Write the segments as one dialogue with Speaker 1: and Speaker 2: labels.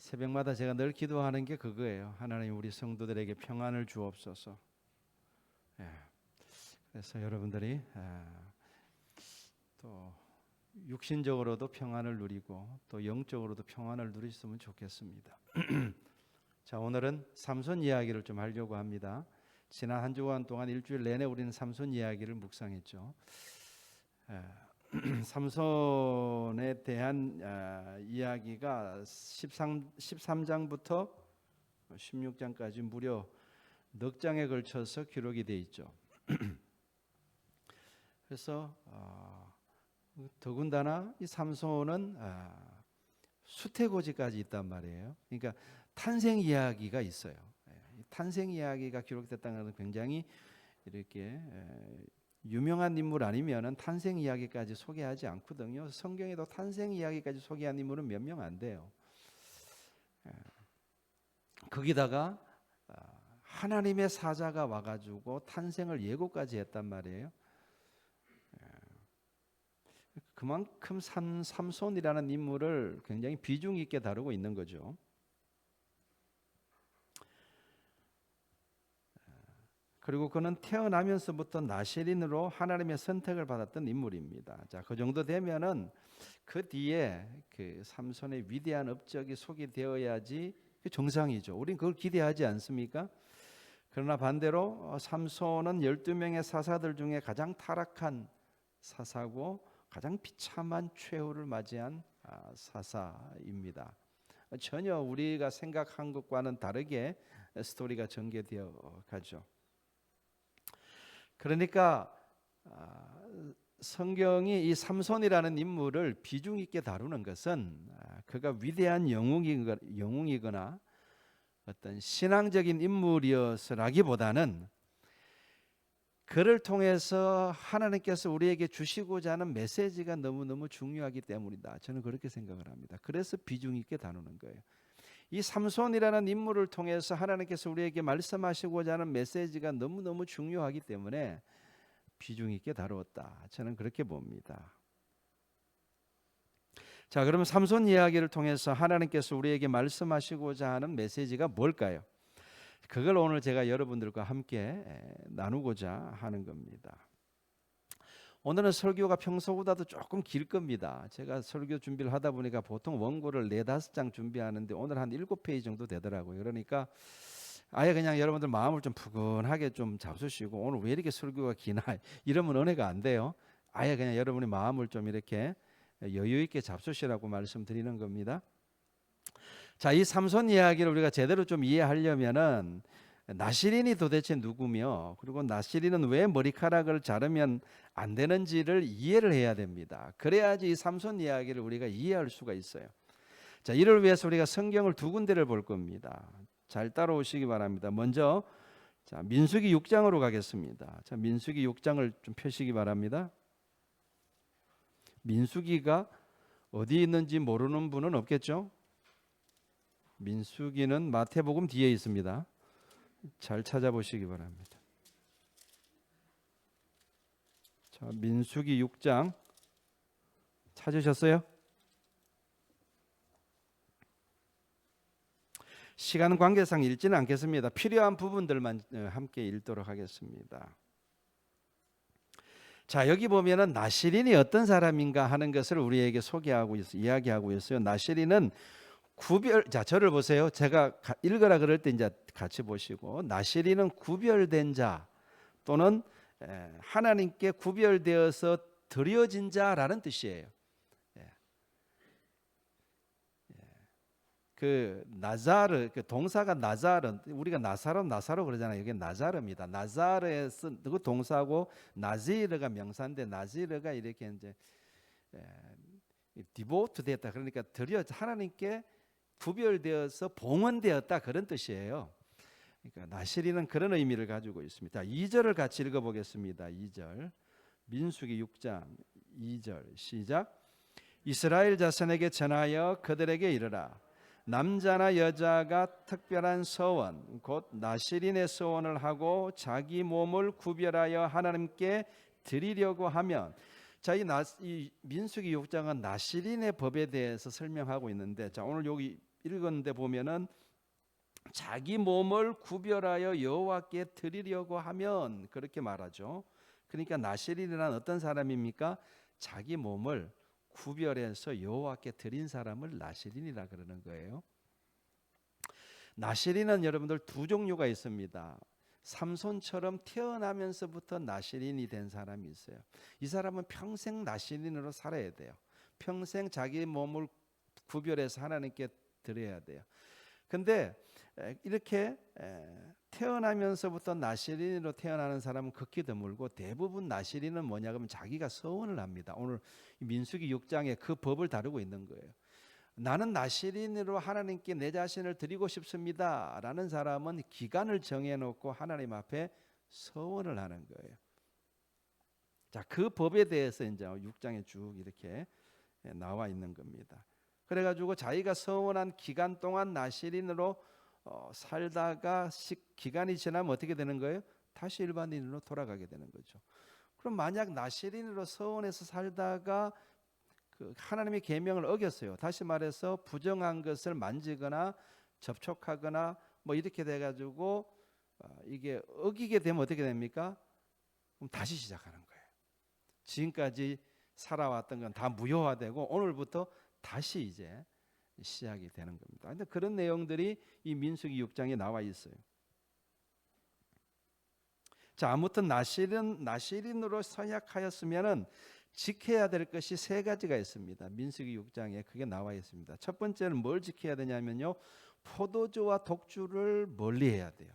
Speaker 1: 새벽마다 제가 늘 기도하는 게 그거예요. 하나님 우리 성도들에게 평안을 주옵소서. 예. 그래서 여러분들이 또 육신적으로도 평안을 누리고 또 영적으로도 평안을 누리셨으면 좋겠습니다. 자, 오늘은 삼손 이야기를 좀 하려고 합니다. 지난 한 주간 동안 일주일 내내 우리는 삼손 이야기를 묵상했죠. 삼손에 대한 이야기가 13장부터 16장까지 무려 넉 장에 걸쳐서 기록이 되어 있죠. 그래서 더군다나 이 삼손은 수태고지까지 있단 말이에요. 그러니까 탄생 이야기가 있어요. 탄생 이야기가 기록됐다는 것은 굉장히 이렇게 유명한 인물 아니면은 탄생 이야기까지 소개하지 않거든요. 성경에도 탄생 이야기까지 소개한 인물은 몇 명 안 돼요. 거기다가 하나님의 사자가 와가지고 탄생을 예고까지 했단 말이에요. 그만큼 삼손이라는 인물을 굉장히 비중 있게 다루고 있는 거죠. 그리고 그는 태어나면서부터 나실인으로 하나님의 선택을 받았던 인물입니다. 자, 그 정도 되면은 그 뒤에 그 삼손의 위대한 업적이 소개되어야지 정상이죠. 우린 그걸 기대하지 않습니까? 그러나 반대로 삼손은 12명의 사사들 중에 가장 타락한 사사고 가장 비참한 최후를 맞이한 사사입니다. 전혀 우리가 생각한 것과는 다르게 스토리가 전개되어 가죠. 그러니까 성경이 이 삼손이라는 인물을 비중 있게 다루는 것은 그가 위대한 영웅이거나 어떤 신앙적인 인물이었으라기보다는 그를 통해서 하나님께서 우리에게 주시고자 하는 메시지가 너무너무 중요하기 때문이다. 저는 그렇게 생각을 합니다. 그래서 비중 있게 다루는 거예요. 이 삼손이라는 인물을 통해서 하나님께서 우리에게 말씀하시고자 하는 메시지가 너무너무 중요하기 때문에 비중 있게 다루었다. 저는 그렇게 봅니다. 자, 그러면 삼손 이야기를 통해서 하나님께서 우리에게 말씀하시고자 하는 메시지가 뭘까요? 그걸 오늘 제가 여러분들과 함께 나누고자 하는 겁니다. 오늘은 설교가 평소보다도 조금 길 겁니다. 제가 설교 준비를 하다 보니까 보통 원고를 4-5장 준비하는데 오늘 한 7페이지 정도 되더라고요. 그러니까 아예 그냥 여러분들 마음을 좀 푸근하게 좀 잡수시고 오늘 왜 이렇게 설교가 기나 이러면 은혜가 안 돼요. 아예 그냥 여러분의 마음을 좀 이렇게 여유 있게 잡수시라고 말씀드리는 겁니다. 자, 이 삼손 이야기를 우리가 제대로 좀 이해하려면은 나실인이 도대체 누구며 그리고 나실인은 왜 머리카락을 자르면 안 되는지를 이해를 해야 됩니다. 그래야지 이 삼손 이야기를 우리가 이해할 수가 있어요. 자, 이를 위해서 우리가 성경을 2군데를 볼 겁니다. 잘 따라오시기 바랍니다. 먼저 자, 민수기 6장으로 가겠습니다. 자, 민수기 6장을 좀 펴시기 바랍니다. 민수기가 어디 있는지 모르는 분은 없겠죠? 민수기는 마태복음 뒤에 있습니다. 잘 찾아보시기 바랍니다. 자, 민수기 6장 찾으셨어요? 시간 관계상 읽지는 않겠습니다. 필요한 부분들만 함께 읽도록 하겠습니다. 자, 여기 보면은 나실인이 어떤 사람인가 하는 것을 우리에게 소개하고 이야기하고 있어요. 나실인은 자, 저를 보세요. 제가 읽으라 그럴 때 이제 같이 보시고, 나실인은 구별된 자 또는 하나님께 구별되어서 드려진 자라는 뜻이에요. 그 나자르, 그 동사가 나자르, 우리가 나사로 그러잖아요. 이게 나자르입니다. 나자르에서 그 동사고 나지르가 명사인데 나지르가 이렇게 이제 디보트 됐다. 그러니까 하나님께 구별되어서 봉헌되었다 그런 뜻이에요. 그러니까 나실인은 그런 의미를 가지고 있습니다. 2절을 같이 읽어보겠습니다. 2절 민수기 6장 2절 시작. 이스라엘 자손에게 전하여 그들에게 이르라. 남자나 여자가 특별한 서원 곧 나실인의 서원을 하고 자기 몸을 구별하여 하나님께 드리려고 하면, 자, 이 민수기 6장은 나실인의 법에 대해서 설명하고 있는데, 자, 오늘 여기 읽었는데 보면은 자기 몸을 구별하여 여호와께 드리려고 하면 그렇게 말하죠. 그러니까 나실인이란 어떤 사람입니까? 자기 몸을 구별해서 여호와께 드린 사람을 나실인이라 그러는 거예요. 나실인은 여러분들 두 종류가 있습니다. 삼손처럼 태어나면서부터 나실인이 된 사람이 있어요. 이 사람은 평생 나실인으로 살아야 돼요. 평생 자기 몸을 구별해서 하나님께 드려야 돼요. 근데 이렇게 태어나면서부터 나실인으로 태어나는 사람은 극히 드물고, 대부분 나실인은 뭐냐 그러면 자기가 서원을 합니다. 오늘 민수기 6장에 그 법을 다루고 있는 거예요. 나는 나실인으로 하나님께 내 자신을 드리고 싶습니다 라는 사람은 기간을 정해놓고 하나님 앞에 서원을 하는 거예요. 자, 그 법에 대해서 이제 6장에 쭉 이렇게 나와 있는 겁니다. 그래가지고 자기가 서원한 기간 동안 나실인으로 살다가 기간이 지나면 어떻게 되는 거예요? 다시 일반인으로 돌아가게 되는 거죠. 그럼 만약 나실인으로 서원해서 살다가 하나님의 계명을 어겼어요. 다시 말해서 부정한 것을 만지거나 접촉하거나 뭐 이렇게 돼가지고 이게 어기게 되면 어떻게 됩니까? 그럼 다시 시작하는 거예요. 지금까지 살아왔던 건 다 무효화되고 오늘부터 다시 이제 시작이 되는 겁니다. 근데 그런 내용들이 이 민수기 6장에 나와 있어요. 자, 아무튼 나실인으로 서약하였으면은 지켜야 될 것이 세 가지가 있습니다. 민수기 6장에 그게 나와 있습니다. 첫 번째는 뭘 지켜야 되냐면요, 포도주와 독주를 멀리해야 돼요.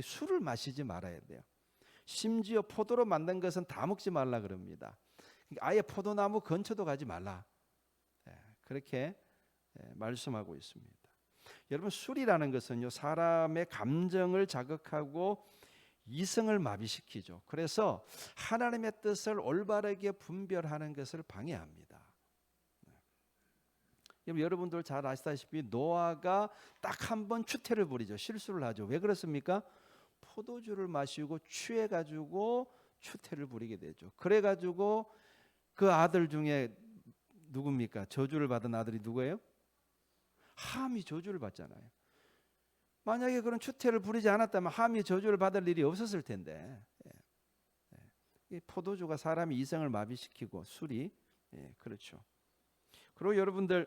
Speaker 1: 술을 마시지 말아야 돼요. 심지어 포도로 만든 것은 다 먹지 말라 그럽니다. 아예 포도나무 근처도 가지 말라, 그렇게 말씀하고 있습니다. 여러분, 술이라는 것은요, 사람의 감정을 자극하고 이성을 마비시키죠. 그래서 하나님의 뜻을 올바르게 분별하는 것을 방해합니다. 여러분들 잘 아시다시피 노아가 딱 한 번 추태를 부리죠. 실수를 하죠. 왜 그렇습니까? 포도주를 마시고 취해가지고 추태를 부리게 되죠. 그래가지고 그 아들 중에 누굽니까? 저주를 받은 아들이 누구예요? 함이 저주를 받잖아요. 만약에 그런 추태를 부리지 않았다면 함이 저주를 받을 일이 없었을 텐데, 이 포도주가 사람의 이성을 마비시키고 술이, 그렇죠. 그리고 여러분들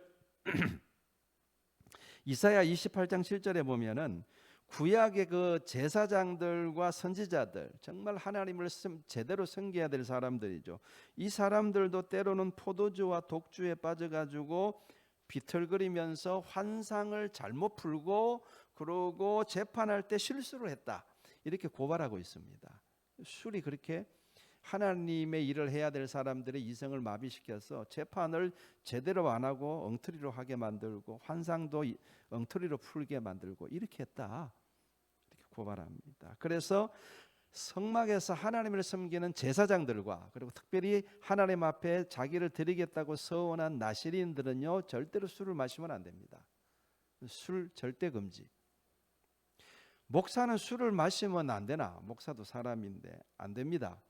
Speaker 1: 이사야 28장 7절에 보면은 구약의 그 제사장들과 선지자들, 정말 하나님을 제대로 섬겨야 될 사람들이죠. 이 사람들도 때로는 포도주와 독주에 빠져가지고 비틀거리면서 환상을 잘못 풀고 그러고 재판할 때 실수를 했다, 이렇게 고발하고 있습니다. 술이 그렇게 하나님의 일을 해야 될 사람들의 이성을 마비시켜서 재판을 제대로 안 하고 엉터리로 하게 만들고 환상도 엉터리로 풀게 만들고 이렇게 했다, 이렇게 고발합니다. 그래서 성막에서 하나님을 섬기는 제사장들과 그리고 특별히 하나님 앞에 자기를 드리겠다고 서원한 나실인들은요, 절대로 술을 마시면 안 됩니다. 술 절대 금지. 목사는 술을 마시면 안 되나? 목사도 사람인데 안 됩니다.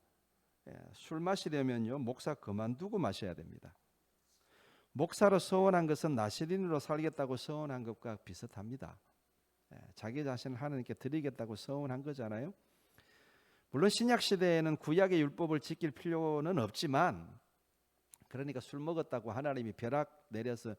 Speaker 1: 술 마시려면요, 목사 그만두고 마셔야 됩니다. 목사로 서원한 것은 나실인으로 살겠다고 서원한 것과 비슷합니다. 자기 자신을 하나님께 드리겠다고 서원한 거잖아요. 물론 신약 시대에는 구약의 율법을 지킬 필요는 없지만, 그러니까 술 먹었다고 하나님이 벼락 내려서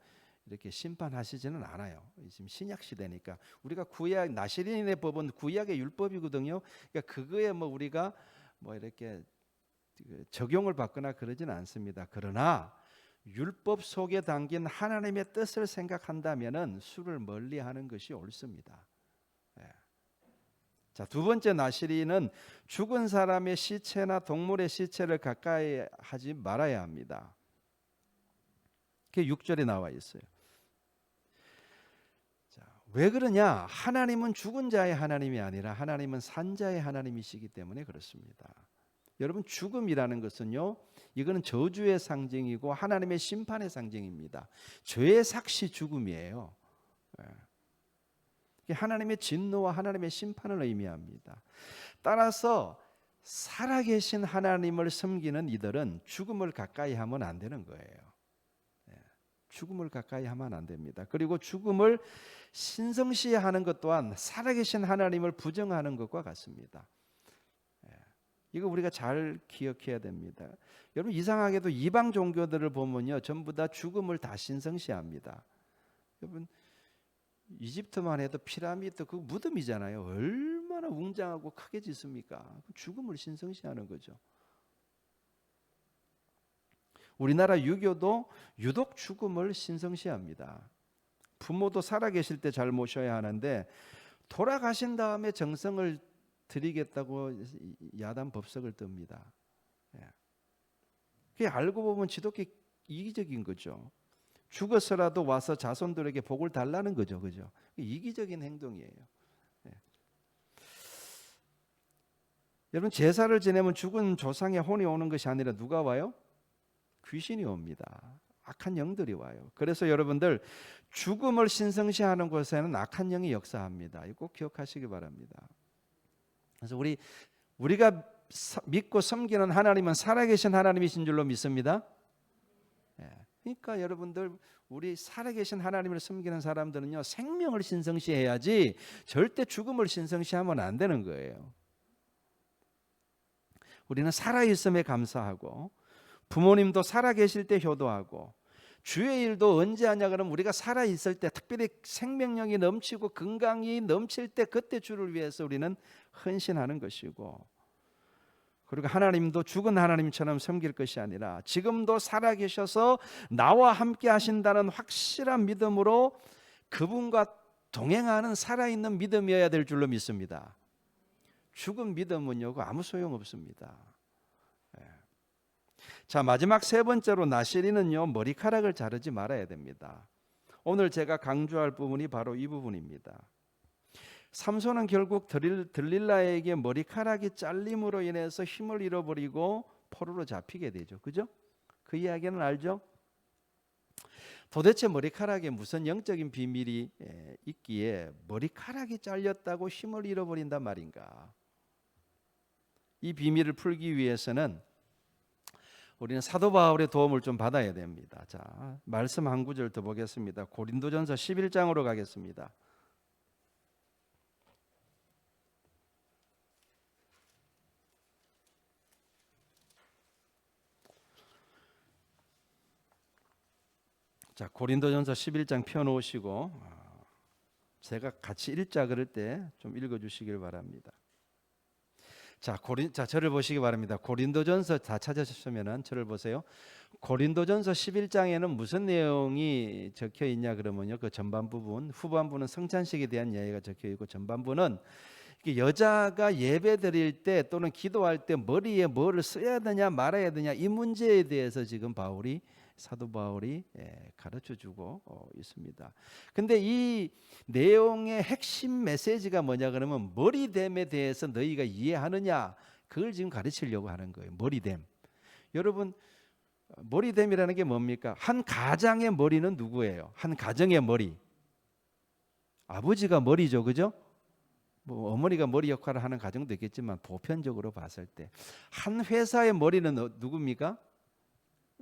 Speaker 1: 이렇게 심판하시지는 않아요. 지금 신약 시대니까. 우리가 구약 나실인의 법은 구약의 율법이거든요. 그러니까 그거에 뭐 우리가 뭐 이렇게 적용을 받거나 그러지는 않습니다. 그러나 율법 속에 담긴 하나님의 뜻을 생각한다면은 술을 멀리하는 것이 옳습니다. 자, 두 번째 나실인은 죽은 사람의 시체나 동물의 시체를 가까이 하지 말아야 합니다. 그게 6절에 나와 있어요. 자, 왜 그러냐? 하나님은 죽은 자의 하나님이 아니라 하나님은 산 자의 하나님이시기 때문에 그렇습니다. 여러분, 죽음이라는 것은요, 이거는 저주의 상징이고 하나님의 심판의 상징입니다. 죄의 삭시 죽음이에요. 하나님의 진노와 하나님의 심판을 의미합니다. 따라서 살아계신 하나님을 섬기는 이들은 죽음을 가까이 하면 안 되는 거예요. 죽음을 가까이 하면 안 됩니다. 그리고 죽음을 신성시하는 것 또한 살아계신 하나님을 부정하는 것과 같습니다. 이거 우리가 잘 기억해야 됩니다. 여러분 이상하게도 이방 종교들을 보면요, 전부 다 죽음을 다 신성시합니다. 여러분 이집트만 해도 피라미드 그 무덤이잖아요. 얼마나 웅장하고 크게 짓습니까? 죽음을 신성시하는 거죠. 우리나라 유교도 유독 죽음을 신성시합니다. 부모도 살아계실 때 잘 모셔야 하는데 돌아가신 다음에 정성을 드리겠다고 야단 법석을 뜹니다. 그게 알고 보면 지독히 이기적인 거죠. 죽어서라도 와서 자손들에게 복을 달라는 거죠. 그죠? 이기적인 행동이에요. 여러분 제사를 지내면 죽은 조상의 혼이 오는 것이 아니라 누가 와요? 귀신이 옵니다. 악한 영들이 와요. 그래서 여러분들 죽음을 신성시하는 곳에는 악한 영이 역사합니다. 이거 꼭 기억하시기 바랍니다. 그래서 우리가 믿고 섬기는 하나님은 살아계신 하나님이신 줄로 믿습니다. 그러니까 여러분들 우리 살아계신 하나님을 섬기는 사람들은요 생명을 신성시해야지 절대 죽음을 신성시하면 안 되는 거예요. 우리는 살아있음에 감사하고 부모님도 살아계실 때 효도하고 주의 일도 언제 하냐 그러면 우리가 살아있을 때 특별히 생명력이 넘치고 건강이 넘칠 때 그때 주를 위해서 우리는 헌신하는 것이고 그리고 하나님도 죽은 하나님처럼 섬길 것이 아니라 지금도 살아계셔서 나와 함께 하신다는 확실한 믿음으로 그분과 동행하는 살아있는 믿음이어야 될 줄로 믿습니다. 죽은 믿음은요 아무 소용없습니다. 자 마지막 세 번째로 나시린은요 머리카락을 자르지 말아야 됩니다. 오늘 제가 강조할 부분이 바로 이 부분입니다. 삼손은 결국 들릴라에게 머리카락이 잘림으로 인해서 힘을 잃어버리고 포로로 잡히게 되죠. 그죠? 그 이야기는 알죠? 도대체 머리카락에 무슨 영적인 비밀이 있기에 머리카락이 잘렸다고 힘을 잃어버린단 말인가? 이 비밀을 풀기 위해서는 우리는 사도 바울의 도움을 좀 받아야 됩니다. 자, 말씀 한 구절 더 보겠습니다. 고린도전서 11장으로 가겠습니다. 자, 고린도전서 11장 펴놓으시고 제가 같이 읽자 그럴 때 좀 읽어주시길 바랍니다. 자, 저를 보시기 바랍니다. 고린도전서 다 찾으셨으면 저를 보세요. 고린도전서 11장에는 무슨 내용이 적혀 있냐 그러면요, 그 전반 부분, 후반부는 성찬식에 대한 이야기가 적혀 있고 전반부는 여자가 예배 드릴 때 또는 기도할 때 머리에 뭐를 써야 되냐 말아야 되냐 이 문제에 대해서 지금 사도 바울이 가르쳐주고 있습니다. 근데 이 내용의 핵심 메시지가 뭐냐 그러면 머리됨에 대해서 너희가 이해하느냐 그걸 지금 가르치려고 하는 거예요. 머리됨. 여러분 머리됨이라는 게 뭡니까? 한 가장의 머리는 누구예요? 한 가정의 머리. 아버지가 머리죠, 그죠? 뭐 어머니가 머리 역할을 하는 가정도 있겠지만 보편적으로 봤을 때 한 회사의 머리는 누굽니까?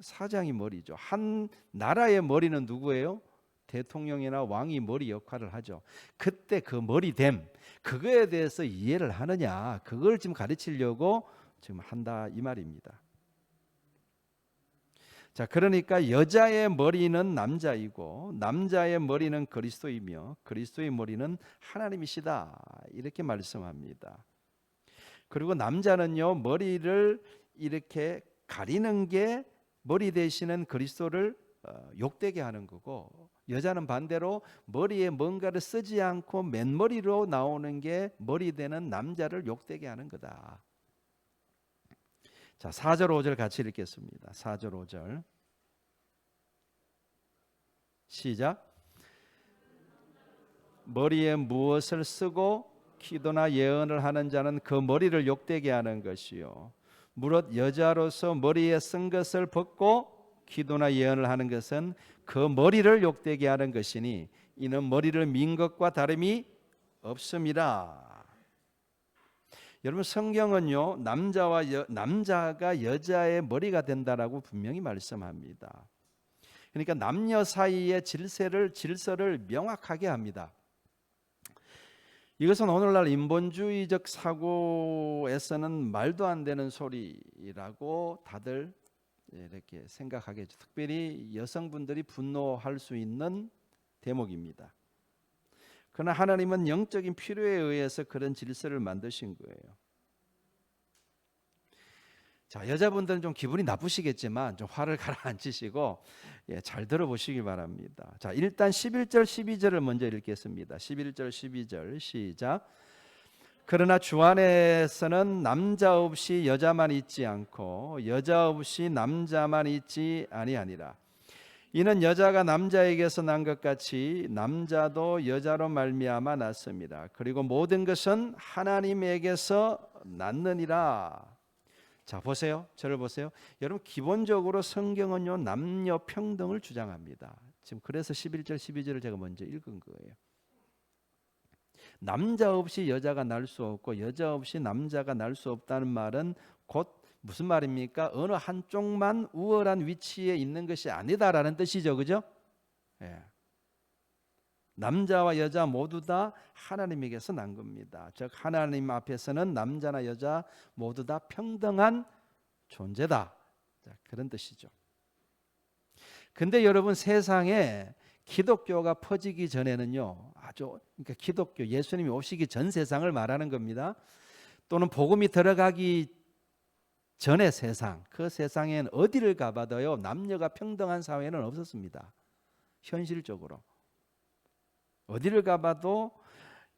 Speaker 1: 사장이 머리죠. 한 나라의 머리는 누구예요? 대통령이나 왕이 머리 역할을 하죠. 그때 그 머리됨 그거에 대해서 이해를 하느냐 그걸 지금 가르치려고 지금 한다 이 말입니다. 자, 그러니까 여자의 머리는 남자이고 남자의 머리는 그리스도이며 그리스도의 머리는 하나님이시다 이렇게 말씀합니다. 그리고 남자는요 머리를 이렇게 가리는 게 머리 대신은 그리스도를 욕되게 하는 거고 여자는 반대로 머리에 뭔가를 쓰지 않고 맨머리로 나오는 게 머리 되는 남자를 욕되게 하는 거다. 자, 4절 5절 같이 읽겠습니다. 4절 5절 시작. 머리에 무엇을 쓰고 기도나 예언을 하는 자는 그 머리를 욕되게 하는 것이요 무릇 여자로서 머리에 쓴 것을 벗고 기도나 예언을 하는 것은 그 머리를 욕되게 하는 것이니 이는 머리를 민 것과 다름이 없음이라. 여러분 성경은요 남자가 여자의 머리가 된다라고 분명히 말씀합니다. 그러니까 남녀 사이의 질서를 명확하게 합니다. 이것은 오늘날 인본주의적 사고에서는 말도 안 되는 소리라고 다들 이렇게 생각하겠죠. 특별히 여성분들이 분노할 수 있는 대목입니다. 그러나 하나님은 영적인 필요에 의해서 그런 질서를 만드신 거예요. 자, 여자분들은 좀 기분이 나쁘시겠지만 좀 화를 가라앉히시고 잘 들어보시기 바랍니다. 자, 일단 11절 12절을 먼저 읽겠습니다. 11절 12절 시작. 그러나 주 안에서는 남자 없이 여자만 있지 않고 여자 없이 남자만 있지 아니하니라. 이는 여자가 남자에게서 난 것 같이 남자도 여자로 말미암아 났습니다. 그리고 모든 것은 하나님에게서 났느니라. 자, 보세요. 저를 보세요. 여러분, 기본적으로 성경은요 남녀 평등을 주장합니다. 지금 그래서 11절 12절을 제가 먼저 읽은 거예요. 남자 없이 여자가 날 수 없고 여자 없이 남자가 날 수 없다는 말은 곧 무슨 말입니까? 어느 한쪽만 우월한 위치에 있는 것이 아니다라는 뜻이죠. 그죠? 예. 남자와 여자 모두 다 하나님에게서 난 겁니다. 즉 하나님 앞에서는 남자나 여자 모두 다 평등한 존재다. 자, 그런 뜻이죠. 근데 여러분, 세상에 기독교가 퍼지기 전에는요, 그러니까 기독교, 예수님이 오시기 전 세상을 말하는 겁니다. 또는 복음이 들어가기 전의 세상, 그 세상엔 어디를 가봐도요 남녀가 평등한 사회는 없었습니다. 현실적으로 어디를 가봐도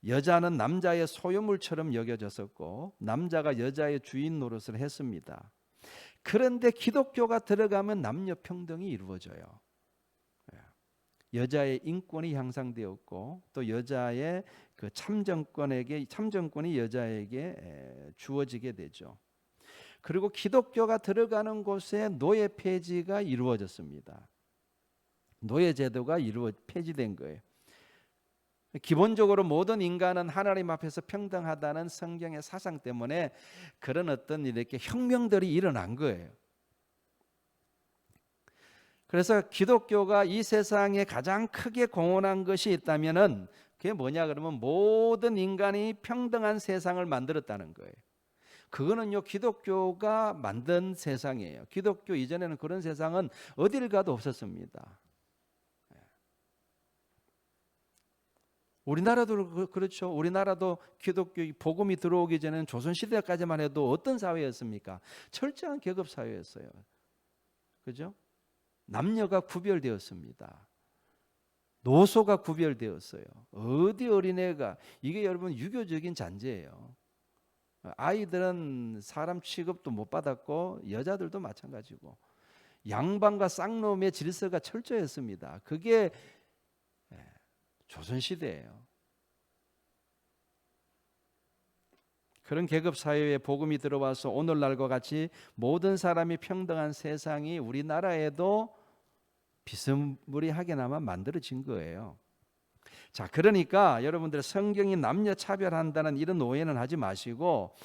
Speaker 1: 여자는 남자의 소유물처럼 여겨졌었고 남자가 여자의 주인 노릇을 했습니다. 그런데 기독교가 들어가면 남녀 평등이 이루어져요. 여자의 인권이 향상되었고 또 여자의 그 참정권이 여자에게 주어지게 되죠. 그리고 기독교가 들어가는 곳에 노예 폐지가 이루어졌습니다. 노예 제도가 폐지된 거예요. 기본적으로 모든 인간은 하나님 앞에서 평등하다는 성경의 사상 때문에 그런 어떤 이렇게 혁명들이 일어난 거예요. 그래서 기독교가 이 세상에 가장 크게 공헌한 것이 있다면은 그게 뭐냐 그러면 모든 인간이 평등한 세상을 만들었다는 거예요. 그거는요 기독교가 만든 세상이에요. 기독교 이전에는 그런 세상은 어디를 가도 없었습니다. 우리나라도 그렇죠. 우리나라도 기독교 복음이 들어오기 전에는 조선시대까지만 해도 어떤 사회였습니까? 철저한 계급 사회였어요. 그죠? 남녀가 구별되었습니다. 노소가 구별되었어요. 어디 어린애가, 이게 여러분 유교적인 잔재예요. 아이들은 사람 취급도 못 받았고 여자들도 마찬가지고 양반과 쌍놈의 질서가 철저했습니다. 그게 조선시대예요. 그런 계급 사회에 복음이 들어와서 오늘날과 같이 모든 사람이 평등한 세상이 우리나라에도 비스무리하게나마 만들어진 거예요. 자, 그러니까 여러분들 성경이 남녀 차별한다는 이런 오해는 하지 마시고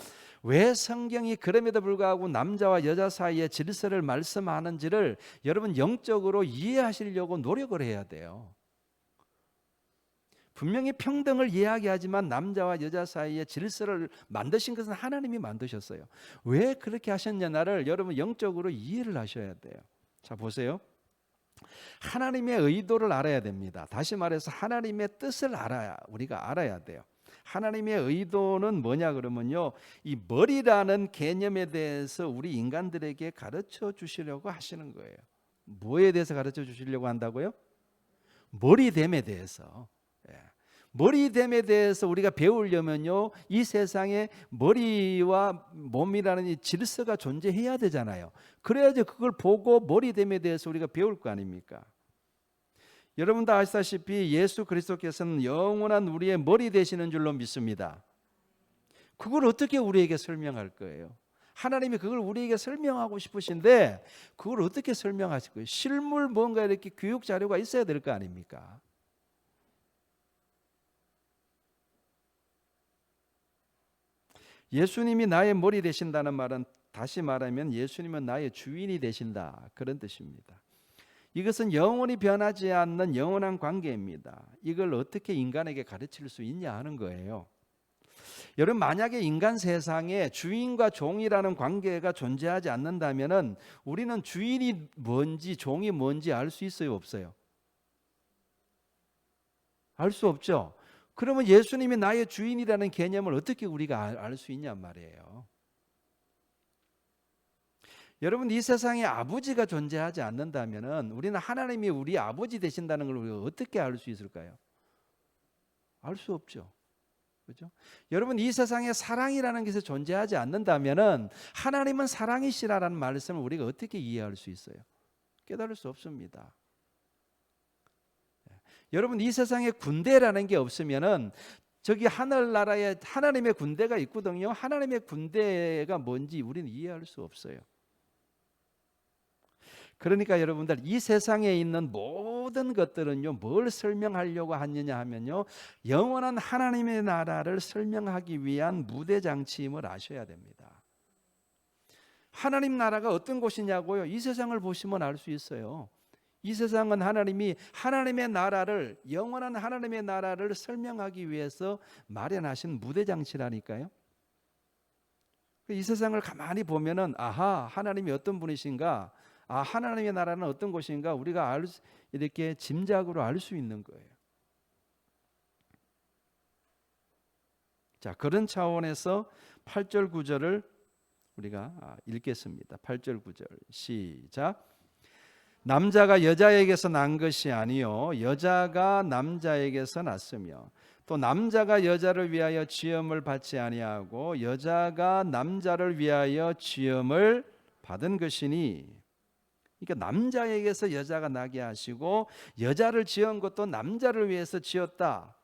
Speaker 1: 왜 성경이 그럼에도 불구하고 남자와 여자 사이의 질서를 말씀하는지를 여러분 영적으로 이해하시려고 노력을 해야 돼요. 분명히 평등을 이야기하지만 남자와 여자 사이의 질서를 만드신 것은 하나님이 만드셨어요. 왜 그렇게 하셨냐를 여러분 영적으로 이해를 하셔야 돼요. 자, 보세요. 하나님의 의도를 알아야 됩니다. 다시 말해서 하나님의 뜻을 우리가 알아야 돼요. 하나님의 의도는 뭐냐 그러면요, 이 머리라는 개념에 대해서 우리 인간들에게 가르쳐 주시려고 하시는 거예요. 뭐에 대해서 가르쳐 주시려고 한다고요? 머리됨에 대해서. 머리됨에 대해서 우리가 배우려면요, 이 세상에 머리와 몸이라는 이 질서가 존재해야 되잖아요. 그래야지 그걸 보고 머리됨에 대해서 우리가 배울 거 아닙니까? 여러분 다 아시다시피 예수 그리스도께서는 영원한 우리의 머리 되시는 줄로 믿습니다. 그걸 어떻게 우리에게 설명할 거예요? 하나님이 그걸 우리에게 설명하고 싶으신데 그걸 어떻게 설명하실 거예요? 실물 뭔가 이렇게 교육 자료가 있어야 될 거 아닙니까? 예수님이 나의 머리 되신다는 말은 다시 말하면 예수님은 나의 주인이 되신다, 그런 뜻입니다. 이것은 영원히 변하지 않는 영원한 관계입니다. 이걸 어떻게 인간에게 가르칠 수 있냐 하는 거예요. 여러분, 만약에 인간 세상에 주인과 종이라는 관계가 존재하지 않는다면은 우리는 주인이 뭔지 종이 뭔지 알 수 있어요, 없어요? 알 수 없죠. 그러면 예수님이 나의 주인이라는 개념을 어떻게 우리가 알 수 있냔 말이에요. 여러분, 이 세상에 아버지가 존재하지 않는다면은 우리는 하나님이 우리 아버지 되신다는 걸 우리가 어떻게 알 수 있을까요? 알 수 없죠. 그렇죠? 여러분, 이 세상에 사랑이라는 것이 존재하지 않는다면은 하나님은 사랑이시라는 말씀을 우리가 어떻게 이해할 수 있어요? 깨달을 수 없습니다. 여러분, 이 세상에 군대라는 게 없으면은 저기 하늘나라에 하나님의 군대가 있거든요. 하나님의 군대가 뭔지 우리는 이해할 수 없어요. 그러니까 여러분들, 이 세상에 있는 모든 것들은요, 뭘 설명하려고 하느냐 하면요, 영원한 하나님의 나라를 설명하기 위한 무대 장치임을 아셔야 됩니다. 하나님 나라가 어떤 곳이냐고요? 이 세상을 보시면 알 수 있어요. 이 세상은 하나님이 하나님의 나라를, 영원한 하나님의 나라를 설명하기 위해서 마련하신 무대 장치라니까요. 이 세상을 가만히 보면은 아하, 하나님이 어떤 분이신가, 아, 하나님의 나라는 어떤 곳인가 우리가 이렇게 짐작으로 알 수 있는 거예요. 자, 그런 차원에서 8절 9절을 우리가 읽겠습니다. 8절 9절 시작. 남자가 여자에게서 난 것이 아니요 여자가 남자에게서 났으며 또 남자가 여자를 위하여 지음을 받지 아니하고 여자가 남자를 위하여 지음을 받은 것이니. 그러니까 남자에게서 여자가 나게 하시고 여자를 지은 것도 남자를 위해서 지었다.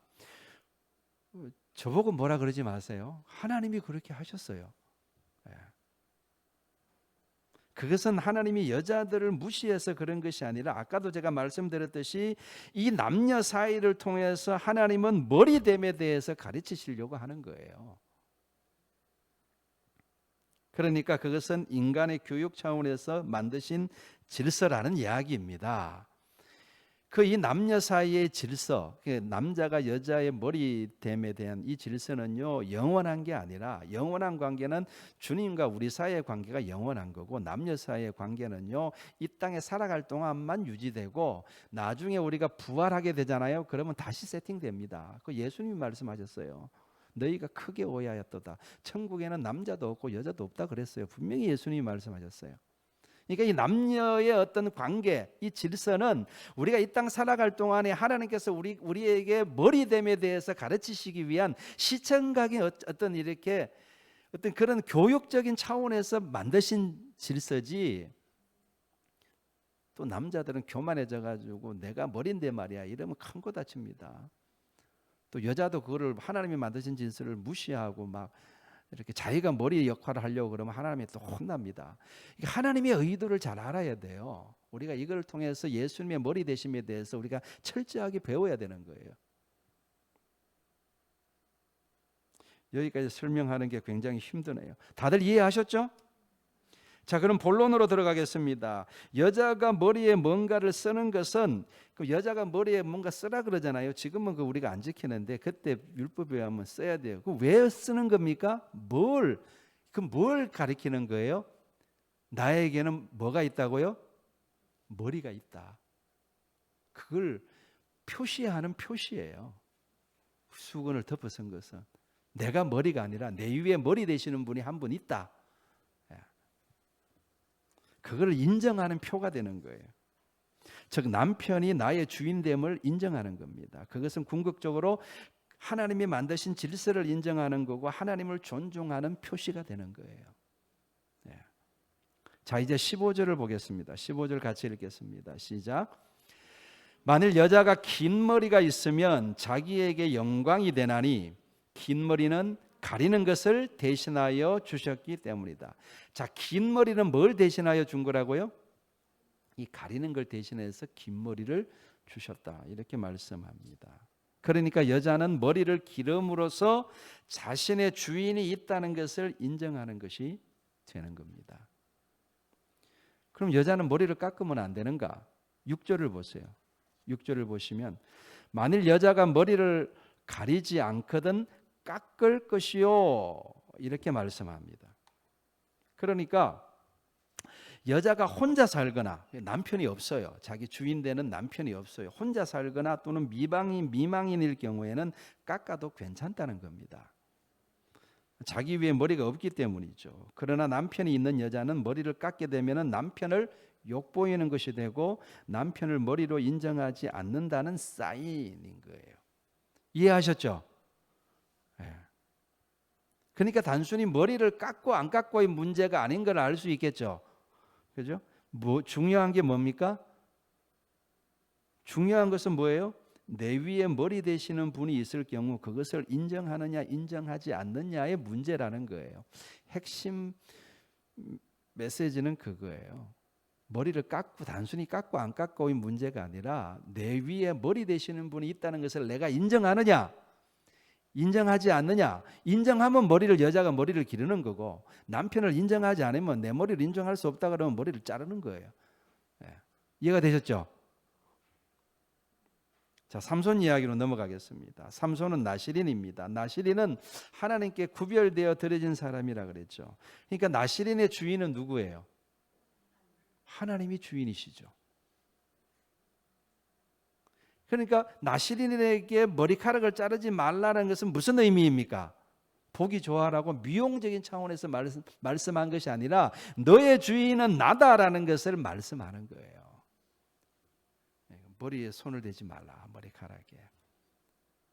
Speaker 1: 저보고 뭐라 그러지 마세요. 하나님이 그렇게 하셨어요. 그것은 하나님이 여자들을 무시해서 그런 것이 아니라 아까도 제가 말씀드렸듯이 이 남녀 사이를 통해서 하나님은 머리됨에 대해서 가르치시려고 하는 거예요. 그러니까 그것은 인간의 교육 차원에서 만드신 질서라는 이야기입니다. 그 이 남녀 사이의 질서, 남자가 여자의 머리됨에 대한 이 질서는요, 영원한 게 아니라, 영원한 관계는 주님과 우리 사이의 관계가 영원한 거고, 남녀 사이의 관계는요, 이 땅에 살아갈 동안만 유지되고 나중에 우리가 부활하게 되잖아요. 그러면 다시 세팅됩니다. 그 예수님이 말씀하셨어요. 너희가 크게 오해하였도다. 천국에는 남자도 없고 여자도 없다 그랬어요. 분명히 예수님이 말씀하셨어요. 그러니까 이 남녀의 어떤 관계, 이 질서는 우리가 이 땅 살아갈 동안에 하나님께서 우리에게 머리됨에 대해서 가르치시기 위한 시청각의 어떤 이렇게 어떤 그런 교육적인 차원에서 만드신 질서지. 또 남자들은 교만해져 가지고 내가 머리인데 말이야 이러면 큰 거 다칩니다. 또 여자도 그거를 하나님이 만드신 질서를 무시하고 막 이렇게 자기가 머리 역할을 하려고 그러면 하나님이 또 혼납니다. 하나님의 의도를 잘 알아야 돼요. 우리가 이걸 통해서 예수님의 머리 되심에 대해서 우리가 철저하게 배워야 되는 거예요. 여기까지 설명하는 게 굉장히 힘드네요. 다들 이해하셨죠? 자, 그럼 본론으로 들어가겠습니다. 여자가 머리에 뭔가를 쓰는 것은 그 여자가 머리에 뭔가 쓰라 그러잖아요. 지금은 그 우리가 안 지키는데 그때 율법에 하면 써야 돼요. 그 왜 쓰는 겁니까? 뭘 가리키는 거예요? 나에게는 뭐가 있다고요? 머리가 있다. 그걸 표시하는 표시예요. 수건을 덮어 쓴 것은 내가 머리가 아니라 내 위에 머리 되시는 분이 한 분 있다. 그걸 인정하는 표가 되는 거예요. 즉 남편이 나의 주인됨을 인정하는 겁니다. 그것은 궁극적으로 하나님이 만드신 질서를 인정하는 거고 하나님을 존중하는 표시가 되는 거예요. 네. 자, 이제 15절을 보겠습니다. 15절 같이 읽겠습니다. 시작. 만일 여자가 긴 머리가 있으면 자기에게 영광이 되나니 긴 머리는 가리는 것을 대신하여 주셨기 때문이다. 자, 긴 머리는 뭘 대신하여 준 거라고요? 이 가리는 걸 대신해서 긴 머리를 주셨다. 이렇게 말씀합니다. 그러니까 여자는 머리를 기름으로써 자신의 주인이 있다는 것을 인정하는 것이 되는 겁니다. 그럼 여자는 머리를 깎으면 안 되는가? 6절을 보세요. 6절을 보시면 만일 여자가 머리를 가리지 않거든 깎을 것이요 이렇게 말씀합니다. 그러니까 여자가 혼자 살거나 남편이 없어요. 자기 주인 되는 남편이 없어요. 혼자 살거나 또는 미망인일 경우에는 깎아도 괜찮다는 겁니다. 자기 위에 머리가 없기 때문이죠. 그러나 남편이 있는 여자는 머리를 깎게 되면 남편을 욕보이는 것이 되고 남편을 머리로 인정하지 않는다는 사인인 거예요. 이해하셨죠? 네. 그러니까 단순히 머리를 깎고 안 깎고의 문제가 아닌 걸 알 수 있겠죠. 그죠? 중요한 게 뭡니까? 중요한 것은 뭐예요? 내 위에 머리 되시는 분이 있을 경우 그것을 인정하느냐 인정하지 않느냐의 문제라는 거예요. 핵심 메시지는 그거예요. 머리를 깎고 단순히 깎고 안 깎고의 문제가 아니라 내 위에 머리 되시는 분이 있다는 것을 내가 인정하느냐 인정하지 않느냐. 인정하면 여자가 머리를 기르는 거고 남편을 인정하지 않으면 내 머리를 인정할 수 없다 그러면 머리를 자르는 거예요. 네. 이해가 되셨죠? 자, 삼손 이야기로 넘어가겠습니다. 삼손은 나시린입니다. 나시린은 하나님께 구별되어 드려진 사람이라 그랬죠. 그러니까 나시린의 주인은 누구예요? 하나님이 주인이시죠. 그러니까 나시린에게 머리카락을 자르지 말라는 것은 무슨 의미입니까? 보기 좋아라고 미용적인 차원에서 말씀한 것이 아니라 너의 주인은 나다라는 것을 말씀하는 거예요. 머리에 손을 대지 말라. 머리카락에.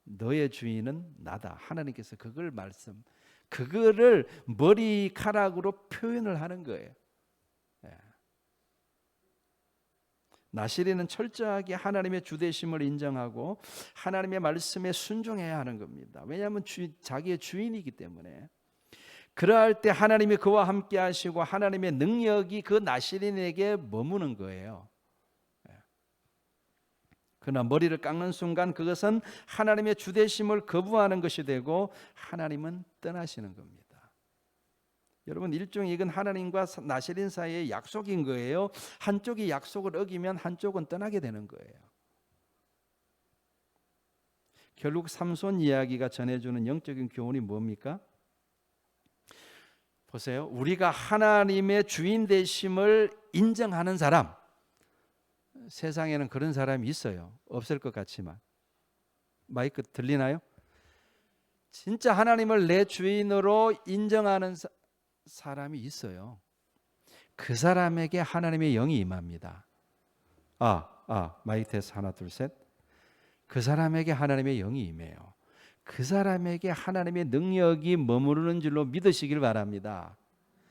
Speaker 1: 너의 주인은 나다. 하나님께서 그거를 머리카락으로 표현을 하는 거예요. 나시린은 철저하게 하나님의 주되심을 인정하고 하나님의 말씀에 순종해야 하는 겁니다. 왜냐하면 자기의 주인이기 때문에. 그러할 때 하나님이 그와 함께 하시고 하나님의 능력이 그 나시린에게 머무는 거예요. 그러나 머리를 깎는 순간 그것은 하나님의 주되심을 거부하는 것이 되고 하나님은 떠나시는 겁니다. 여러분, 일종의 이건 하나님과 나시린 사이의 약속인 거예요. 한쪽이 약속을 어기면 한쪽은 떠나게 되는 거예요. 결국 삼손 이야기가 전해주는 영적인 교훈이 뭡니까? 보세요. 우리가 하나님의 주인 되심을 인정하는 사람, 세상에는 그런 사람이 있어요. 없을 것 같지만. 마이크 들리나요? 진짜 하나님을 내 주인으로 인정하는 사람이 있어요. 그 사람에게 하나님의 영이 임합니다. 마이크 테스트 하나 둘 셋. 그 사람에게 하나님의 영이 임해요. 그 사람에게 하나님의 능력이 머무르는 줄로 믿으시길 바랍니다.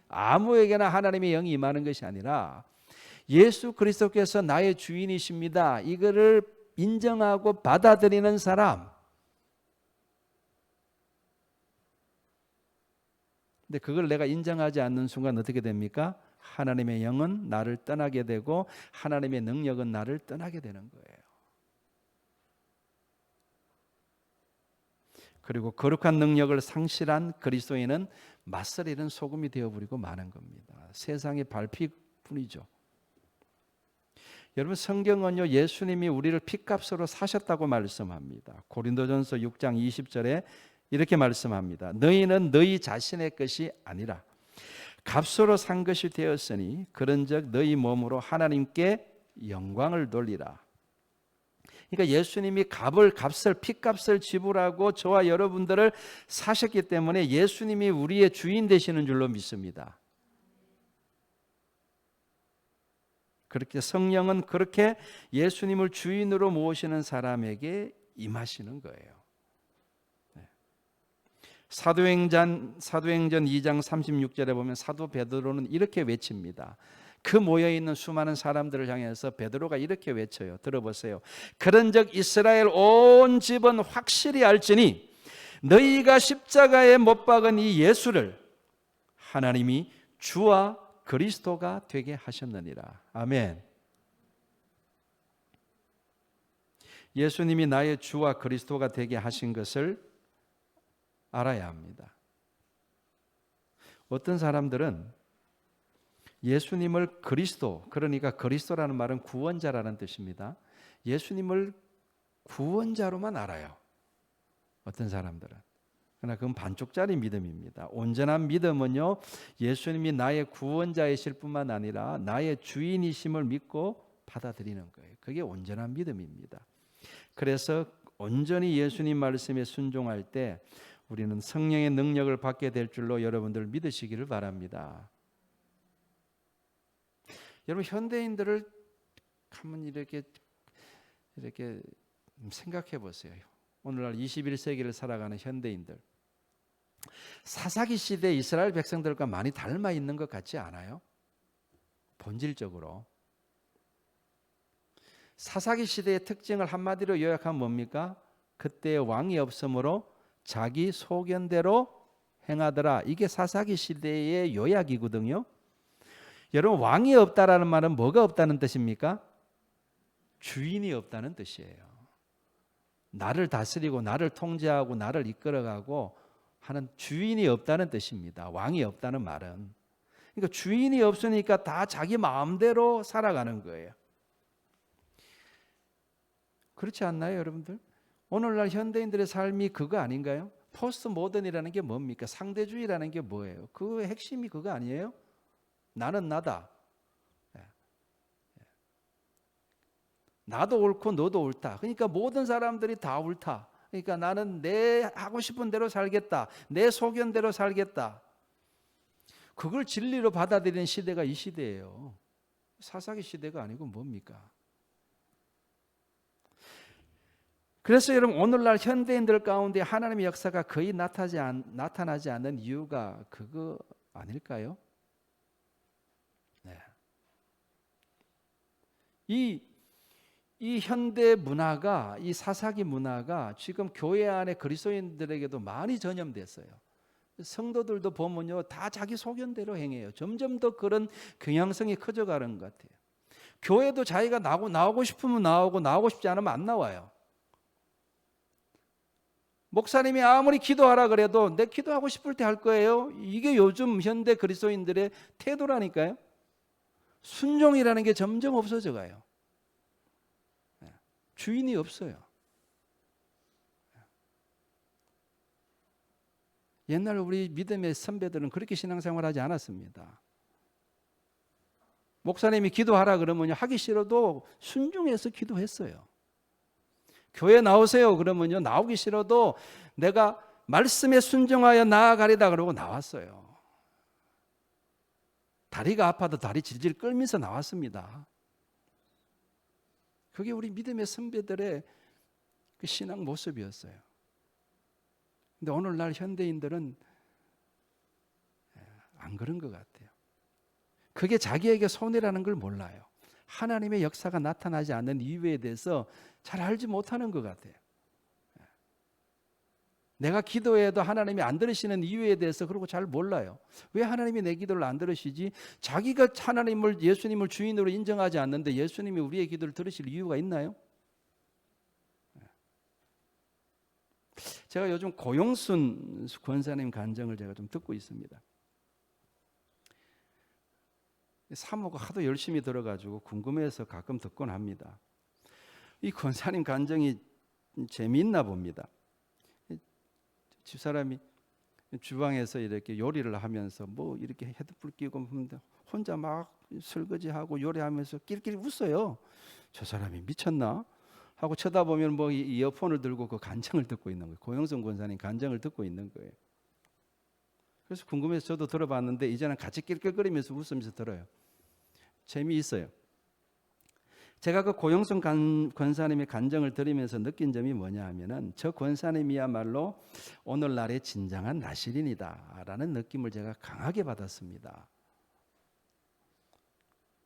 Speaker 1: 아무에게나 하나님의 영이 임하는 것이 아니라 예수 그리스도께서 나의 주인이십니다. 이거를 인정하고 받아들이는 사람. 근데 그걸 내가 인정하지 않는 순간 어떻게 됩니까? 하나님의 영은 나를 떠나게 되고 하나님의 능력은 나를 떠나게 되는 거예요. 그리고 거룩한 능력을 상실한 그리스도인은 맞서리는 소금이 되어버리고 마는 겁니다. 세상의 발피뿐이죠. 여러분, 성경은요, 예수님이 우리를 핏값으로 사셨다고 말씀합니다. 고린도전서 6장 20절에 이렇게 말씀합니다. 너희는 너희 자신의 것이 아니라 값으로 산 것이 되었으니 그런즉 너희 몸으로 하나님께 영광을 돌리라. 그러니까 예수님이 값을 핏값을 지불하고 저와 여러분들을 사셨기 때문에 예수님이 우리의 주인 되시는 줄로 믿습니다. 그렇게 성령은 그렇게 예수님을 주인으로 모시는 사람에게 임하시는 거예요. 사도행전 2장 36절에 보면 사도 베드로는 이렇게 외칩니다. 그 모여있는 수많은 사람들을 향해서 베드로가 이렇게 외쳐요. 들어보세요. 그런즉 이스라엘 온 집은 확실히 알지니 너희가 십자가에 못 박은 이 예수를 하나님이 주와 그리스도가 되게 하셨느니라. 아멘. 예수님이 나의 주와 그리스도가 되게 하신 것을 알아야 합니다. 어떤 사람들은 예수님을 그리스도, 그러니까 그리스도라는 말은 구원자라는 뜻입니다. 예수님을 구원자로만 알아요. 어떤 사람들은. 그러나 그건 반쪽짜리 믿음입니다. 온전한 믿음은요, 예수님이 나의 구원자이실 뿐만 아니라 나의 주인이심을 믿고 받아들이는 거예요. 그게 온전한 믿음입니다. 그래서 온전히 예수님 말씀에 순종할 때 우리는 성령의 능력을 받게 될 줄로 여러분들 믿으시기를 바랍니다. 여러분, 현대인들을 한번 이렇게 생각해 보세요. 오늘날 21세기를 살아가는 현대인들, 사사기 시대 이스라엘 백성들과 많이 닮아 있는 것 같지 않아요? 본질적으로. 사사기 시대의 특징을 한마디로 요약하면 뭡니까? 그때 왕이 없으므로 자기 소견대로 행하더라. 이게 사사기 시대의 요약이거든요. 여러분, 왕이 없다라는 말은 뭐가 없다는 뜻입니까? 주인이 없다는 뜻이에요. 나를 다스리고 나를 통제하고 나를 이끌어가고 하는 주인이 없다는 뜻입니다. 왕이 없다는 말은. 그러니까 주인이 없으니까 다 자기 마음대로 살아가는 거예요. 그렇지 않나요, 여러분들? 오늘날 현대인들의 삶이 그거 아닌가요? 포스트 모던이라는 게 뭡니까? 상대주의라는 게 뭐예요? 그 핵심이 그거 아니에요? 나는 나다. 나도 옳고 너도 옳다. 그러니까 모든 사람들이 다 옳다. 그러니까 나는 내 하고 싶은 대로 살겠다. 내 소견대로 살겠다. 그걸 진리로 받아들이는 시대가 이 시대예요. 사사기 시대가 아니고 뭡니까? 그래서 여러분, 오늘날 현대인들 가운데 하나님의 역사가 거의 나타나지 않는 이유가 그거 아닐까요? 네. 이 현대 문화가, 이 사사기 문화가 지금 교회 안에 그리스도인들에게도 많이 전염됐어요. 성도들도 보면요, 다 자기 소견대로 행해요. 점점 더 그런 경향성이 커져가는 것 같아요. 교회도 자기가 나오고 싶으면 나오고 싶지 않으면 안 나와요. 목사님이 아무리 기도하라 그래도 내 기도하고 싶을 때 할 거예요. 이게 요즘 현대 그리스도인들의 태도라니까요. 순종이라는 게 점점 없어져 가요. 주인이 없어요. 옛날 우리 믿음의 선배들은 그렇게 신앙생활하지 않았습니다. 목사님이 기도하라 그러면 하기 싫어도 순종해서 기도했어요. 교회 나오세요 그러면요, 나오기 싫어도 내가 말씀에 순종하여 나아가리다 그러고 나왔어요. 다리가 아파도 다리 질질 끌면서 나왔습니다. 그게 우리 믿음의 선배들의 그 신앙 모습이었어요. 근데 오늘날 현대인들은 안 그런 것 같아요. 그게 자기에게 손해라는 걸 몰라요. 하나님의 역사가 나타나지 않는 이유에 대해서 잘 알지 못하는 것 같아요. 내가 기도해도 하나님이 안 들으시는 이유에 대해서 그러고 잘 몰라요. 왜 하나님이 내 기도를 안 들으시지? 자기가 예수님을 주인으로 인정하지 않는데 예수님이 우리의 기도를 들으실 이유가 있나요? 제가 요즘 고용순 권사님 간증을 제가 좀 듣고 있습니다. 사모가 하도 열심히 들어가지고 궁금해서 가끔 듣곤 합니다. 이 권사님 간증이 재미있나 봅니다. 집사람이 주방에서 이렇게 요리를 하면서 뭐 이렇게 헤드불 끼고 혼자 막 설거지하고 요리하면서 끼리끼리 웃어요. 저 사람이 미쳤나? 하고 쳐다보면 뭐 이어폰을 들고 그 간증을 듣고 있는 거예요. 고영성 권사님 간증을 듣고 있는 거예요. 그래서 궁금해서 저도 들어봤는데 이제는 같이 낄낄거리면서 웃으면서 들어요. 재미있어요. 제가 그 고영성 권사님의 간증을 들으면서 느낀 점이 뭐냐 하면은 저 권사님이야말로 오늘날의 진정한 나시린이다 라는 느낌을 제가 강하게 받았습니다.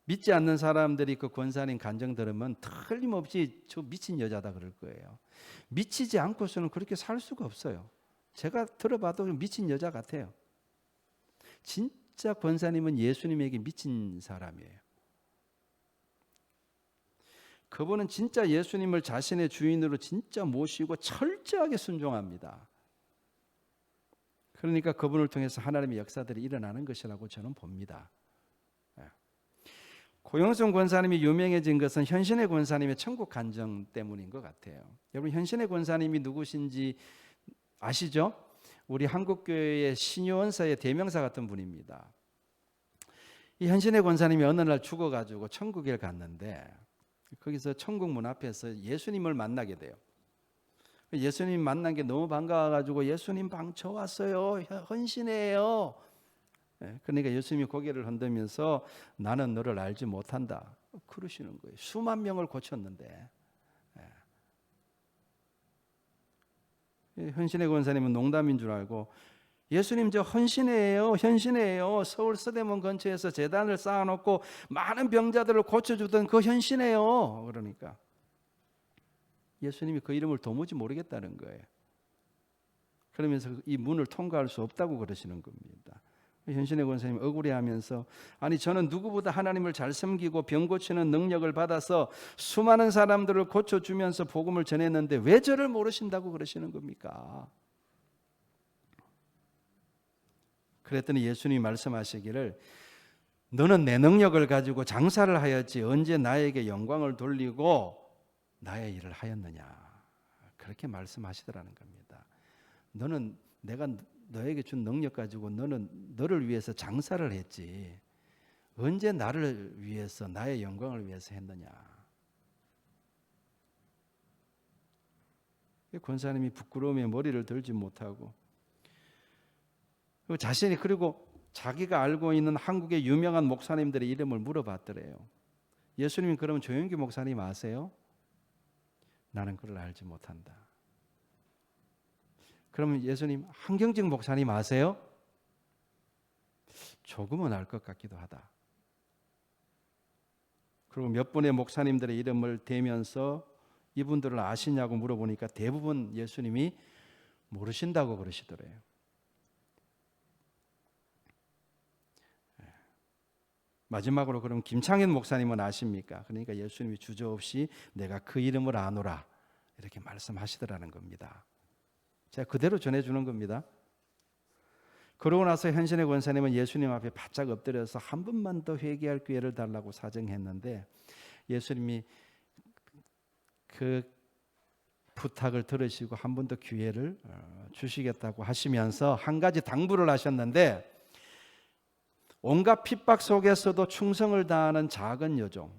Speaker 1: 믿지 않는 사람들이 그 권사님 간증 들으면 틀림없이 저 미친 여자다 그럴 거예요. 미치지 않고서는 그렇게 살 수가 없어요. 제가 들어봐도 미친 여자 같아요. 진짜 권사님은 예수님에게 미친 사람이에요. 그분은 진짜 예수님을 자신의 주인으로 진짜 모시고 철저하게 순종합니다. 그러니까 그분을 통해서 하나님의 역사들이 일어나는 것이라고 저는 봅니다. 고영순 권사님이 유명해진 것은 현신의 권사님의 천국 간증 때문인 것 같아요. 여러분 현신의 권사님이 누구신지 아시죠? 우리 한국교회의 신유원사의 대명사 같은 분입니다. 이 현신의 권사님이 어느 날 죽어가지고 천국에 갔는데 거기서 천국 문 앞에서 예수님을 만나게 돼요. 예수님 만난 게 너무 반가워가지고 예수님 방 저 왔어요. 헌신해요. 그러니까 예수님이 고개를 흔들면서 나는 너를 알지 못한다. 그러시는 거예요. 수만 명을 고쳤는데. 헌신의 권사님은 농담인 줄 알고 예수님 저 헌신해요. 현신해요. 서울 서대문 근처에서 제단을 쌓아놓고 많은 병자들을 고쳐주던 그 현신해요. 그러니까 예수님이 그 이름을 도무지 모르겠다는 거예요. 그러면서 이 문을 통과할 수 없다고 그러시는 겁니다. 현신의 권사님 억울해하면서 아니 저는 누구보다 하나님을 잘 섬기고 병 고치는 능력을 받아서 수많은 사람들을 고쳐주면서 복음을 전했는데 왜 저를 모르신다고 그러시는 겁니까? 그랬더니 예수님이 말씀하시기를 너는 내 능력을 가지고 장사를 하였지 언제 나에게 영광을 돌리고 나의 일을 하였느냐. 그렇게 말씀하시더라는 겁니다. 너는 내가 너에게 준 능력 가지고 너는 너를 위해서 장사를 했지 언제 나를 위해서 나의 영광을 위해서 했느냐. 권사님이 부끄러움에 머리를 들지 못하고 자신이 그리고 자기가 알고 있는 한국의 유명한 목사님들의 이름을 물어봤더래요. 예수님이 그러면 조영기 목사님 아세요? 나는 그를 알지 못한다. 그러면 예수님 한경직 목사님 아세요? 조금은 알 것 같기도 하다. 그리고 몇 분의 목사님들의 이름을 대면서 이분들을 아시냐고 물어보니까 대부분 예수님이 모르신다고 그러시더래요. 마지막으로 그럼 김창현 목사님은 아십니까? 그러니까 예수님이 주저없이 내가 그 이름을 아노라 이렇게 말씀하시더라는 겁니다. 제가 그대로 전해주는 겁니다. 그러고 나서 현신의 권사님은 예수님 앞에 바짝 엎드려서 한 번만 더 회개할 기회를 달라고 사정했는데 예수님이 그 부탁을 들으시고 한 번 더 기회를 주시겠다고 하시면서 한 가지 당부를 하셨는데 온갖 핍박 속에서도 충성을 다하는 작은 여종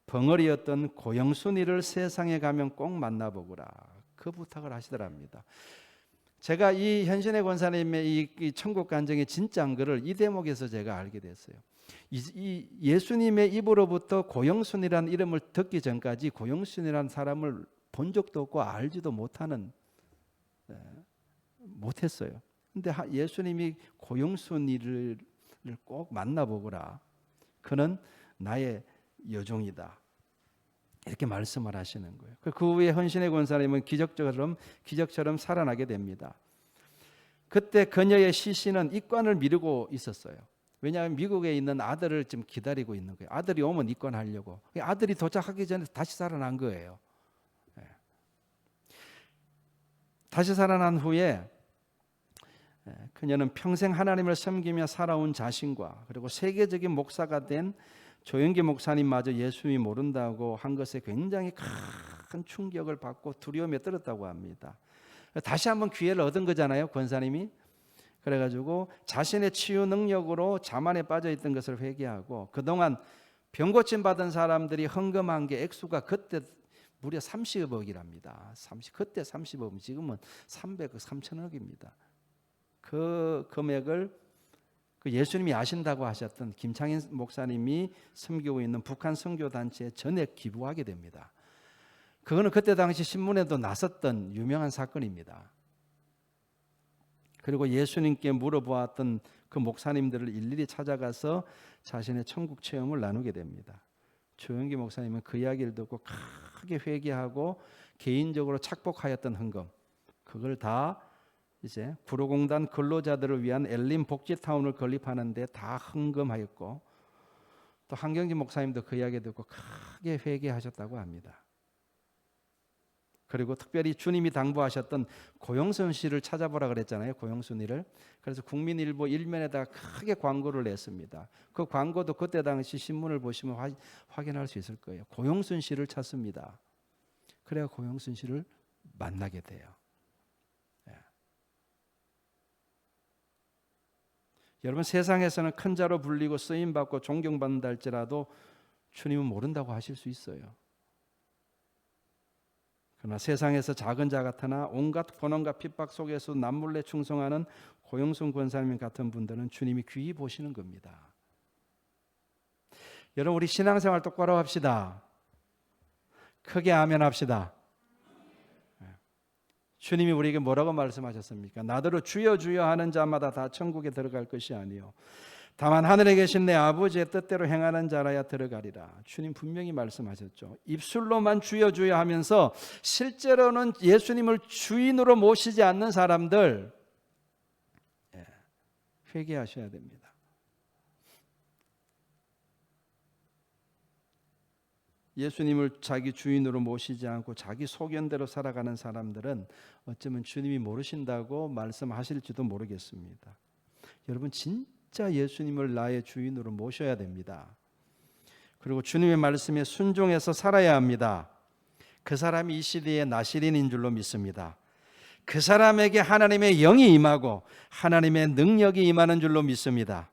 Speaker 1: 벙어리였던 고영순이를 세상에 가면 꼭 만나보거라. 그 부탁을 하시더랍니다. 제가 이 현신의 권사님의 이 천국 간증의 진짜인 글을 이 대목에서 제가 알게 됐어요. 이 예수님의 입으로부터 고영순이라는 이름을 듣기 전까지 고영순이라는 사람을 본 적도 없고 알지도 못했어요. 근데 예수님이 고영순이를 꼭 만나보거라. 그는 나의 여종이다. 이렇게 말씀을 하시는 거예요. 그 후에 헌신의 권사님은 기적처럼 살아나게 됩니다. 그때 그녀의 시신은 입관을 미루고 있었어요. 왜냐하면 미국에 있는 아들을 지금 기다리고 있는 거예요. 아들이 오면 입관하려고. 아들이 도착하기 전에 다시 살아난 거예요. 다시 살아난 후에 그녀는 평생 하나님을 섬기며 살아온 자신과 그리고 세계적인 목사가 된 조영기 목사님마저 예수님이 모른다고 한 것에 굉장히 큰 충격을 받고 두려움에 떨었다고 합니다. 다시 한번 기회를 얻은 거잖아요, 권사님이. 그래가지고 자신의 치유 능력으로 자만에 빠져있던 것을 회개하고 그동안 병 고침 받은 사람들이 헌금한 게 액수가 그때 무려 30억이랍니다. 그때 30억, 지금은 300억, 3천억입니다. 그 금액을 그 예수님이 아신다고 하셨던 김창인 목사님이 섬기고 있는 북한 선교단체에 전액 기부하게 됩니다. 그거는 그때 당시 신문에도 났었던 유명한 사건입니다. 그리고 예수님께 물어보았던 그 목사님들을 일일이 찾아가서 자신의 천국 체험을 나누게 됩니다. 조영기 목사님은 그 이야기를 듣고 크게 회개하고 개인적으로 착복하였던 헌금 그걸 다 이제 구로공단 근로자들을 위한 엘림 복지타운을 건립하는데 다 헌금하였고 또 한경진 목사님도 그 이야기 듣고 크게 회개하셨다고 합니다. 그리고 특별히 주님이 당부하셨던 고용순 씨를 찾아보라 그랬잖아요. 고용순이를. 그래서 국민일보 일면에다가 크게 광고를 냈습니다. 그 광고도 그때 당시 신문을 보시면 확인할 수 있을 거예요. 고용순 씨를 찾습니다. 그래야 고용순 씨를 만나게 돼요. 예. 여러분, 세상에서는 큰 자로 불리고 쓰임받고 존경받는다 할지라도 주님은 모른다고 하실 수 있어요. 그러나 세상에서 작은 자 같으나 온갖 고난과 핍박 속에서 남몰래 충성하는 고용순 권사님 같은 분들은 주님이 귀히 보시는 겁니다. 여러분, 우리 신앙생활 똑바로 합시다. 크게 아멘 합시다. 주님이 우리에게 뭐라고 말씀하셨습니까? 나더러 주여 주여 하는 자마다 다 천국에 들어갈 것이 아니요 다만 하늘에 계신 내 아버지의 뜻대로 행하는 자라야 들어가리라. 주님 분명히 말씀하셨죠. 입술로만 주여 주여 하면서 실제로는 예수님을 주인으로 모시지 않는 사람들, 회개하셔야 됩니다. 예수님을 자기 주인으로 모시지 않고 자기 소견대로 살아가는 사람들은 어쩌면 주님이 모르신다고 말씀하실지도 모르겠습니다. 여러분, 진짜 예수님을 나의 주인으로 모셔야 됩니다. 그리고 주님의 말씀에 순종해서 살아야 합니다. 그 사람이 이 시대의 나시린인 줄로 믿습니다. 그 사람에게 하나님의 영이 임하고 하나님의 능력이 임하는 줄로 믿습니다.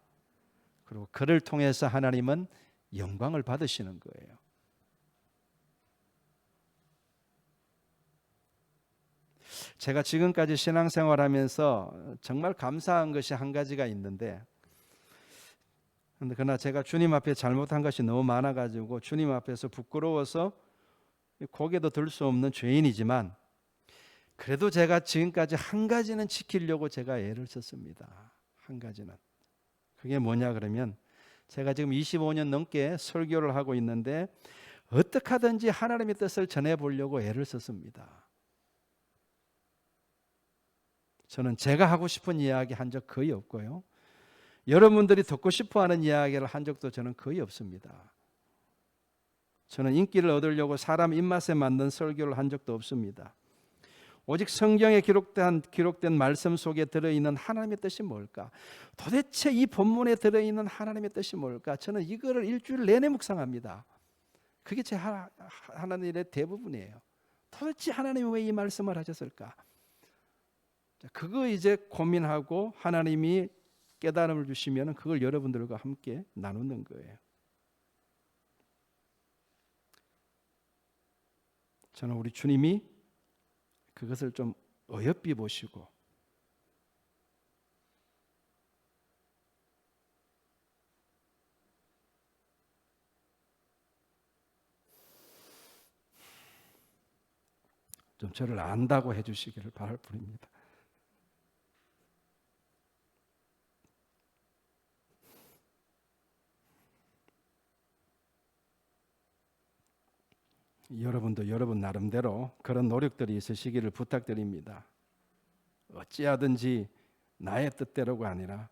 Speaker 1: 그리고 그를 통해서 하나님은 영광을 받으시는 거예요. 제가 지금까지 신앙생활하면서 정말 감사한 것이 한 가지가 있는데, 그러나 제가 주님 앞에 잘못한 것이 너무 많아가지고 주님 앞에서 부끄러워서 고개도 들 수 없는 죄인이지만, 그래도 제가 지금까지 한 가지는 지키려고 제가 애를 썼습니다. 한 가지는. 그게 뭐냐 그러면, 제가 지금 25년 넘게 설교를 하고 있는데 어떻게 하든지 하나님의 뜻을 전해보려고 애를 썼습니다. 저는 제가 하고 싶은 이야기 한 적 거의 없고요. 여러분들이 듣고 싶어하는 이야기를 한 적도 저는 거의 없습니다. 저는 인기를 얻으려고 사람 입맛에 맞는 설교를 한 적도 없습니다. 오직 성경에 기록된 말씀 속에 들어있는 하나님의 뜻이 뭘까? 도대체 이 본문에 들어있는 하나님의 뜻이 뭘까? 저는 이거를 일주일 내내 묵상합니다. 그게 제 하나님 일의 대부분이에요. 도대체 하나님이 왜 이 말씀을 하셨을까? 그거 이제 고민하고 하나님이 깨달음을 주시면 그걸 여러분들과 함께 나누는 거예요. 저는 우리 주님이 그것을 좀 어여삐 보시고 좀 저를 안다고 해주시기를 바랄 뿐입니다. 여러분도 여러분 나름대로 그런 노력들이 있으시기를 부탁드립니다. 어찌하든지 나의 뜻대로가 아니라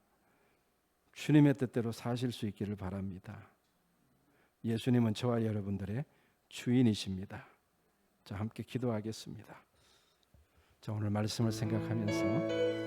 Speaker 1: 주님의 뜻대로 사실 수 있기를 바랍니다. 예수님은 저와 여러분들의 주인이십니다. 자, 함께 기도하겠습니다. 자, 오늘 말씀을 생각하면서